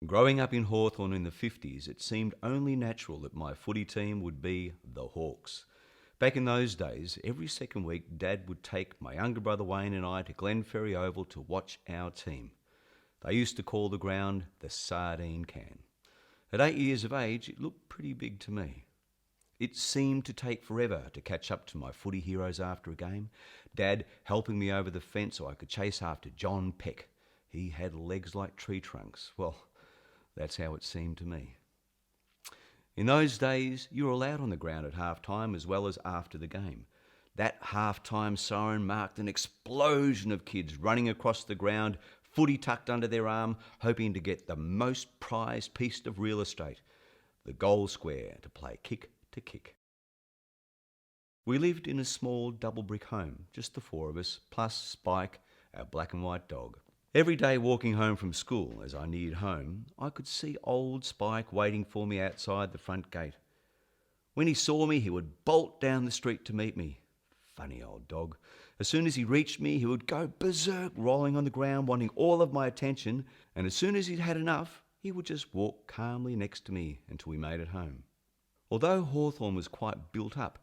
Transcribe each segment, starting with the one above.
Growing up in Hawthorn in the 50s, it seemed only natural that my footy team would be the Hawks. Back in those days, every second week, Dad would take my younger brother Wayne and I to Glenferrie Oval to watch our team. They used to call the ground the Sardine Can. At 8 years of age, it looked pretty big to me. It seemed to take forever to catch up to my footy heroes after a game. Dad helping me over the fence so I could chase after John Peck. He had legs like tree trunks. Well, that's how it seemed to me. In those days, you were allowed on the ground at half-time as well as after the game. That half-time siren marked an explosion of kids running across the ground, footy tucked under their arm, hoping to get the most prized piece of real estate, the goal square, to play kick to kick. We lived in a small double brick home, just the four of us, plus Spike, our black and white dog. Every day walking home from school, as I neared home, I could see old Spike waiting for me outside the front gate. When he saw me, he would bolt down the street to meet me. Funny old dog. As soon as he reached me, he would go berserk, rolling on the ground, wanting all of my attention, and as soon as he'd had enough, he would just walk calmly next to me until we made it home. Although Hawthorn was quite built up,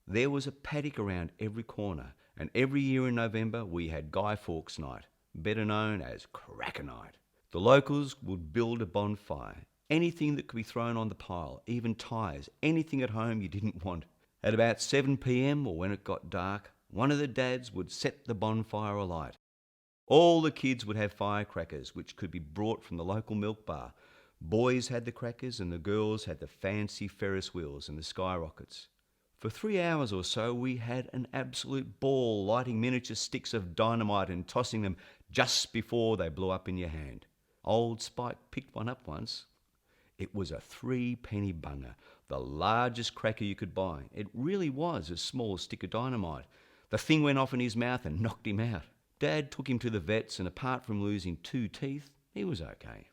there was a paddock around every corner, and every year in November we had Guy Fawkes Night, better known as Cracker Night. The locals would build a bonfire, anything that could be thrown on the pile, even tyres, anything at home you didn't want. At about 7 p.m, or when it got dark, one of the dads would set the bonfire alight. All the kids would have firecrackers, which could be brought from the local milk bar. Boys had the crackers and the girls had the fancy Ferris wheels and the skyrockets. For 3 hours or so, we had an absolute ball, lighting miniature sticks of dynamite and tossing them just before they blew up in your hand. Old Spike picked one up once. It was a 3-penny bunger, the largest cracker you could buy. It really was a small stick of dynamite. The thing went off in his mouth and knocked him out. Dad took him to the vets, and apart from losing 2 teeth, he was okay.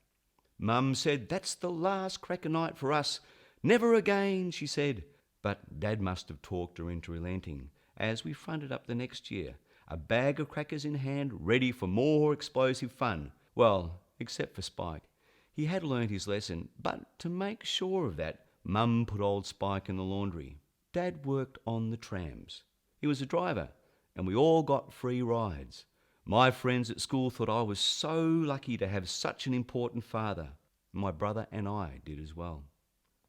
Mum said, "That's the last cracker night for us. Never again," she said. But Dad must have talked her into relenting, as we fronted up the next year, a bag of crackers in hand, ready for more explosive fun. Well, except for Spike. He had learnt his lesson, but to make sure of that, Mum put old Spike in the laundry. Dad worked on the trams. He was a driver, and we all got free rides. My friends at school thought I was so lucky to have such an important father. My brother and I did as well.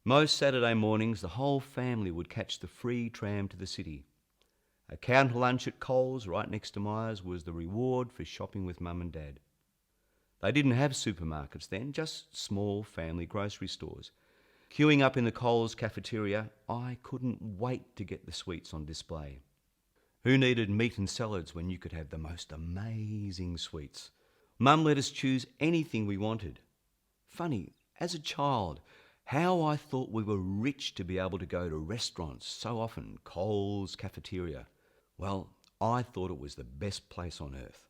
Most Saturday mornings, the whole family would catch the free tram to the city. A counter lunch at Coles, right next to Myers, was the reward for shopping with Mum and Dad. They didn't have supermarkets then, just small family grocery stores. Queuing up in the Coles cafeteria, I couldn't wait to get the sweets on display. Who needed meat and salads when you could have the most amazing sweets? Mum let us choose anything we wanted. Funny, as a child, how I thought we were rich to be able to go to restaurants so often, Coles cafeteria. Well, I thought it was the best place on earth.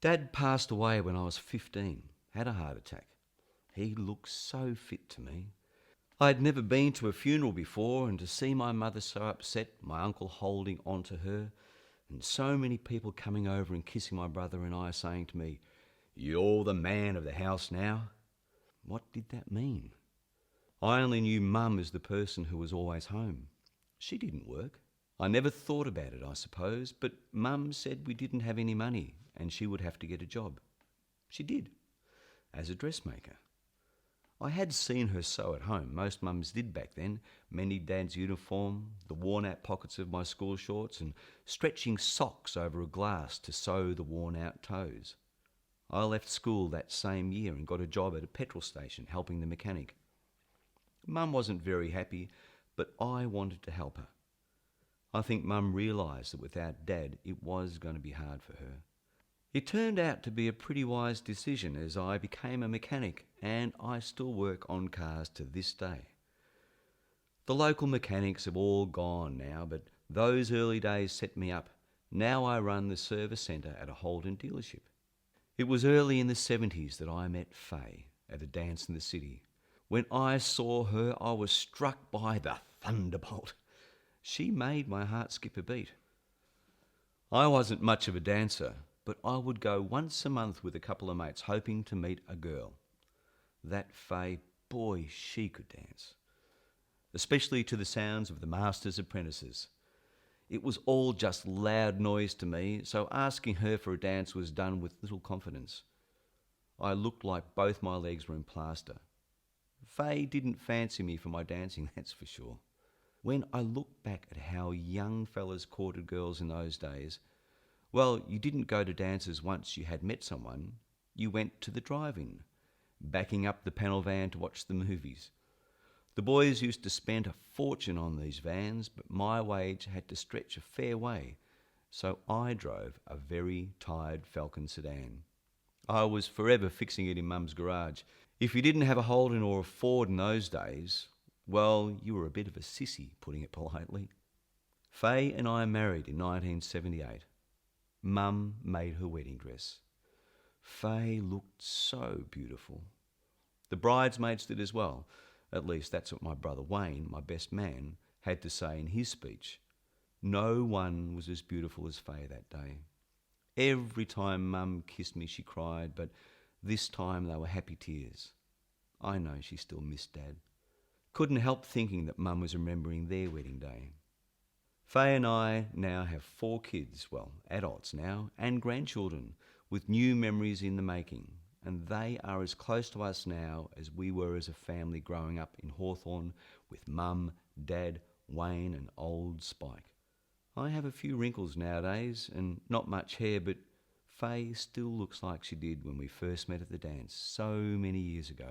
Dad passed away when I was 15, had a heart attack. He looked so fit to me. I'd never been to a funeral before, and to see my mother so upset, my uncle holding on to her, and so many people coming over and kissing my brother and I, saying to me, "You're the man of the house now." What did that mean? I only knew Mum as the person who was always home. She didn't work. I never thought about it, I suppose, but Mum said we didn't have any money and she would have to get a job. She did, as a dressmaker. I had seen her sew at home. Most mums did back then, mending Dad's uniform, the worn-out pockets of my school shorts, and stretching socks over a glass to sew the worn-out toes. I left school that same year and got a job at a petrol station helping the mechanic. Mum wasn't very happy, but I wanted to help her. I think Mum realised that without Dad, it was going to be hard for her. It turned out to be a pretty wise decision, as I became a mechanic and I still work on cars to this day. The local mechanics have all gone now, but those early days set me up. Now I run the service centre at a Holden dealership. It was early in the 70s that I met Faye at a dance in the city. When I saw her, I was struck by the thunderbolt. She made my heart skip a beat. I wasn't much of a dancer, but I would go once a month with a couple of mates hoping to meet a girl. That Fay, boy, she could dance, especially to the sounds of the master's apprentices. It was all just loud noise to me, so asking her for a dance was done with little confidence. I looked like both my legs were in plaster. Fay didn't fancy me for my dancing, that's for sure. When I look back at how young fellas courted girls in those days, well, you didn't go to dances once you had met someone. You went to the drive-in, backing up the panel van to watch the movies. The boys used to spend a fortune on these vans, but my wage had to stretch a fair way, so I drove a very tired Falcon sedan. I was forever fixing it in Mum's garage. If you didn't have a Holden or a Ford in those days, well, you were a bit of a sissy, putting it politely. Fay and I married in 1978. Mum made her wedding dress. Fay looked so beautiful. The bridesmaids did as well. At least that's what my brother Wayne, my best man, had to say in his speech. No one was as beautiful as Fay that day. Every time Mum kissed me, she cried, but this time they were happy tears. I know she still missed Dad. Couldn't help thinking that Mum was remembering their wedding day. Fay and I now have 4 kids, well, adults now, and grandchildren, with new memories in the making, and they are as close to us now as we were as a family growing up in Hawthorn with Mum, Dad, Wayne and old Spike. I have a few wrinkles nowadays and not much hair, but Fay still looks like she did when we first met at the dance so many years ago.